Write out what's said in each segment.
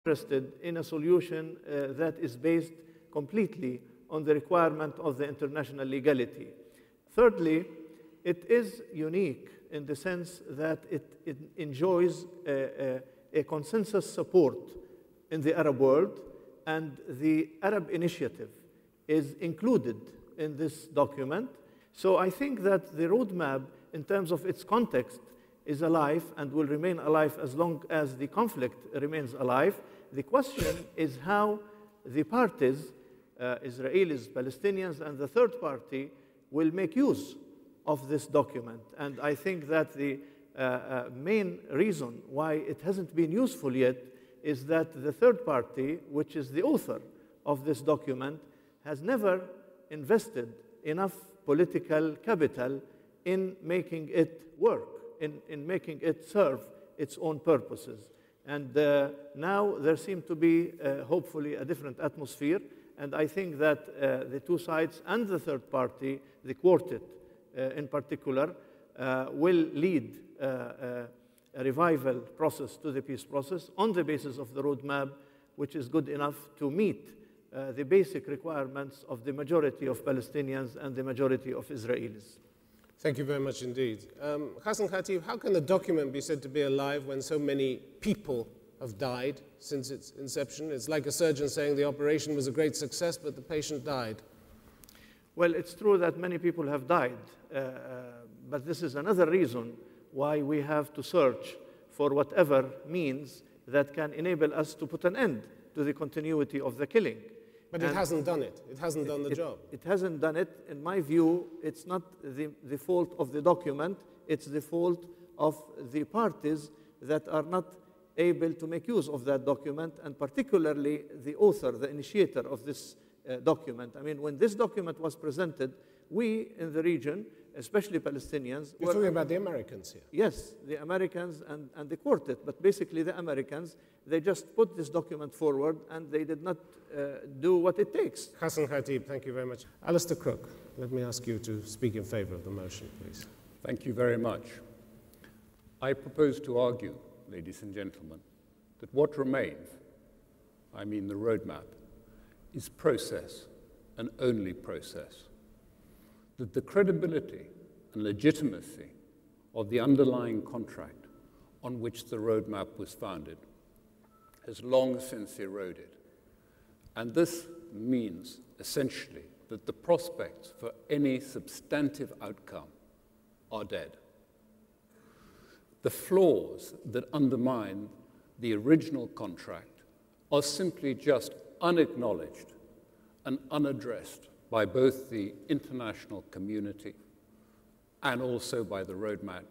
interested in a solution that is based completely on the requirement of the international legality. Thirdly, it is unique in the sense that it enjoys a consensus support in the Arab world, and the Arab initiative is included in this document. So I think that the roadmap, in terms of its context, is alive and will remain alive as long as the conflict remains alive. The question is how the parties, Israelis, Palestinians, and the third party, will make use of this document. And I think that the main reason why it hasn't been useful yet is that the third party, which is the author of this document, has never invested enough political capital in making it work, in making it serve its own purposes. And now there seems to be, hopefully, a different atmosphere. And I think that the two sides and the third party, the quartet in particular, will lead a revival process to the peace process on the basis of the roadmap, which is good enough to meet the basic requirements of the majority of Palestinians and the majority of Israelis. Thank you very much indeed. Ghassan, Khatib, how can the document be said to be alive when so many people have died since its inception? It's like a surgeon saying the operation was a great success, but the patient died. Well, it's true that many people have died, but this is another reason why we have to search for whatever means that can enable us to put an end to the continuity of the killing. But it hasn't done it. It hasn't done the job. It hasn't done it. In my view, it's not the fault of the document. It's the fault of the parties that are not able to make use of that document, and particularly the author, the initiator of this document. I mean, when this document was presented, we in the region, especially Palestinians... You're talking about the Americans here. Yes, the Americans and the quartet, but basically the Americans, they just put this document forward and they did not do what it takes. Ghassan, Khatib, thank you very much. Alastair Crooke, let me ask you to speak in favor of the motion, please. Thank you very much. I propose to argue, ladies and gentlemen, that what remains, I mean the roadmap, is process and only process. That the credibility and legitimacy of the underlying contract on which the roadmap was founded has long since eroded. And this means, essentially, that the prospects for any substantive outcome are dead. The flaws that undermine the original contract are simply just unacknowledged and unaddressed by both the international community and also by the roadmap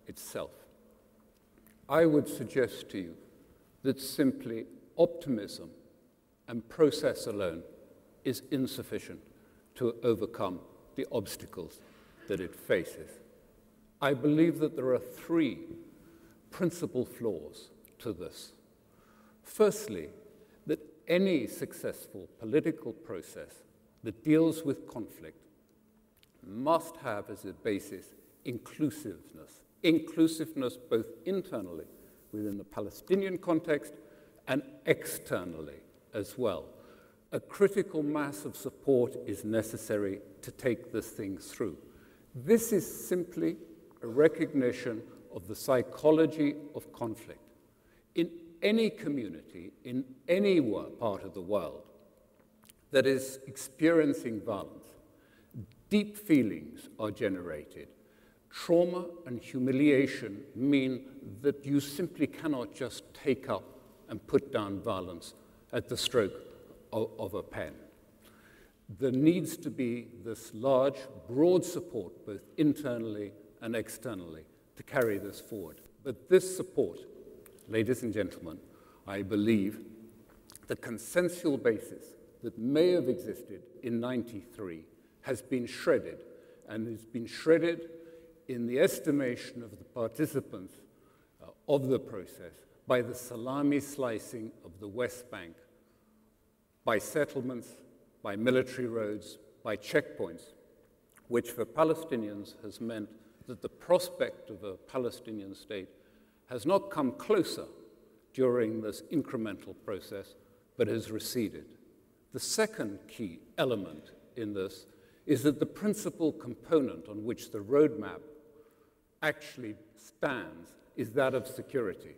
itself. I would suggest to you that simply optimism and process alone is insufficient to overcome the obstacles that it faces. I believe that there are three principal flaws to this. Firstly, that any successful political process that deals with conflict must have as a basis inclusiveness. Inclusiveness both internally within the Palestinian context and externally as well. A critical mass of support is necessary to take this thing through. This is simply a recognition of the psychology of conflict. In any community, in any part of the world that is experiencing violence, deep feelings are generated. Trauma and humiliation mean that you simply cannot just take up and put down violence at the stroke of a pen. There needs to be this large, broad support, both internally and externally, to carry this forward. But this support, ladies and gentlemen, I believe the consensual basis that may have existed in '93 has been shredded, and has been shredded in the estimation of the participants of the process by the salami slicing of the West Bank, by settlements, by military roads, by checkpoints, which for Palestinians has meant that the prospect of a Palestinian state has not come closer during this incremental process, but has receded. The second key element in this is that the principal component on which the roadmap actually stands is that of security.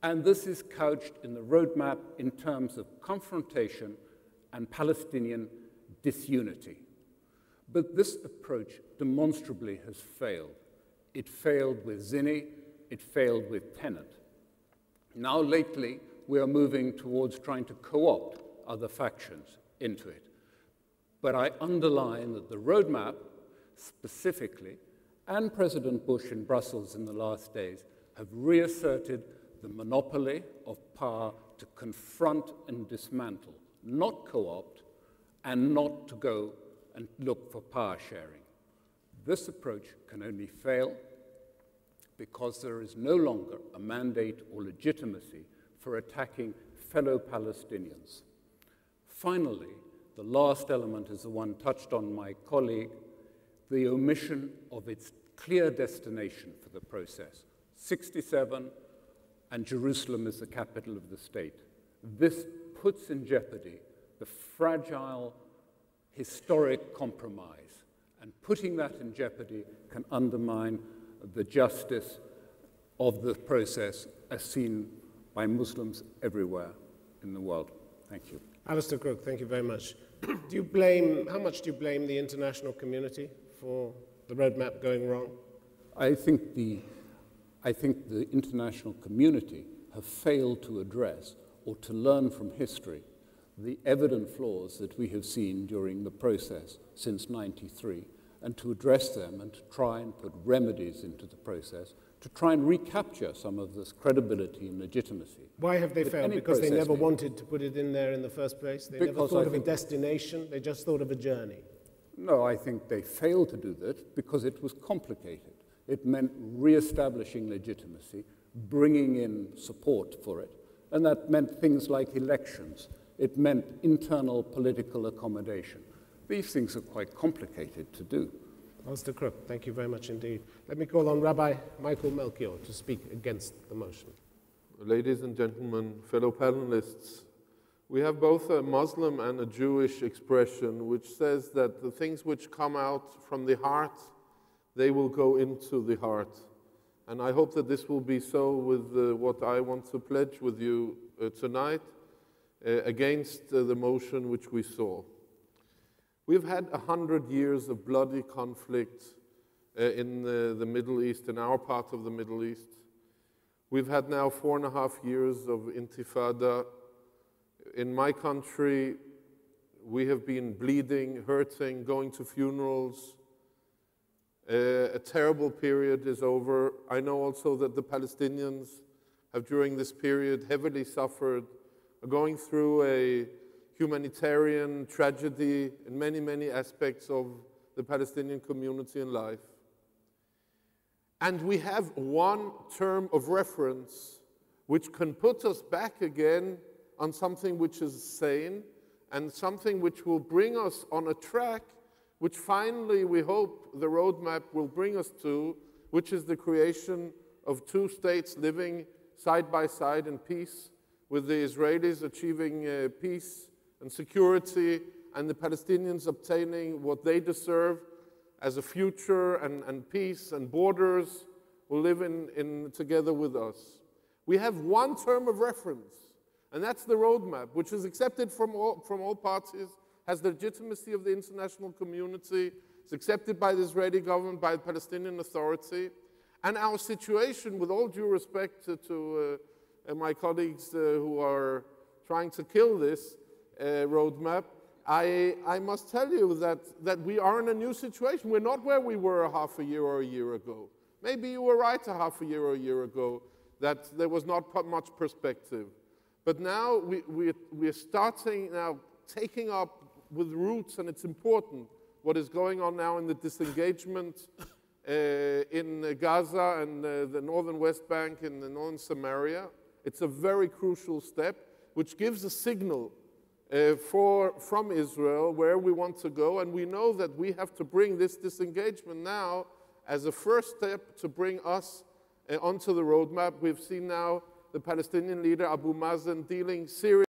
And this is couched in the roadmap in terms of confrontation and Palestinian disunity. But this approach demonstrably has failed. It failed with Zinni, it failed with Tenet. Now lately, we are moving towards trying to co-opt other factions into it. But I underline that the roadmap specifically, and President Bush in Brussels in the last days, have reasserted the monopoly of power to confront and dismantle, not co-opt, and not to go and look for power sharing. This approach can only fail because there is no longer a mandate or legitimacy for attacking fellow Palestinians. Finally, the last element is the one touched on my colleague, the omission of its clear destination for the process. 67, and Jerusalem is the capital of the state. This puts in jeopardy the fragile historic compromise, and putting that in jeopardy can undermine the justice of the process as seen by Muslims everywhere in the world. Thank you. Alastair Crooke, thank you very much. How much do you blame the international community for the roadmap going wrong? I think the international community have failed to address or to learn from history the evident flaws that we have seen during the process since '93, and to address them and to try and put remedies into the process to try and recapture some of this credibility and legitimacy. Why have they failed? Because they never wanted to put it in there in the first place? They never thought of a destination, they just thought of a journey? No, I think they failed to do that because it was complicated. It meant re-establishing legitimacy, bringing in support for it, and that meant things like elections. It meant internal political accommodation. These things are quite complicated to do. Alastair Crooke, thank you very much indeed. Let me call on Rabbi Michael Melchior to speak against the motion. Ladies and gentlemen, fellow panelists, we have both a Muslim and a Jewish expression which says that the things which come out from the heart, they will go into the heart. And I hope that this will be so with what I want to pledge with you tonight against the motion which we saw. We've had 100 years of bloody conflict in the Middle East, in our part of the Middle East. We've had now 4.5 years of intifada. In my country, we have been bleeding, hurting, going to funerals. A terrible period is over. I know also that the Palestinians have, during this period, heavily suffered, are going through a humanitarian tragedy in many, many aspects of the Palestinian community and life. And we have one term of reference which can put us back again on something which is sane and something which will bring us on a track which finally we hope the roadmap will bring us to, which is the creation of two states living side by side in peace, with the Israelis achieving peace and security, and the Palestinians obtaining what they deserve as a future and peace and borders will live in together with us. We have one term of reference, and that's the roadmap, which is accepted from all parties, has the legitimacy of the international community, it's accepted by the Israeli government, by the Palestinian Authority, and our situation, with all due respect to my colleagues who are trying to kill this roadmap, I must tell you that we are in a new situation. We're not where we were half a year or a year ago. Maybe you were right a half a year or a year ago, that there was not much perspective. But now we're starting now taking up with roots, and it's important what is going on now in the disengagement in Gaza and the northern West Bank and the northern Samaria. It's a very crucial step, which gives a signal from Israel where we want to go, and we know that we have to bring this disengagement now as a first step to bring us onto the roadmap. We've seen now the Palestinian leader Abu Mazen dealing seriously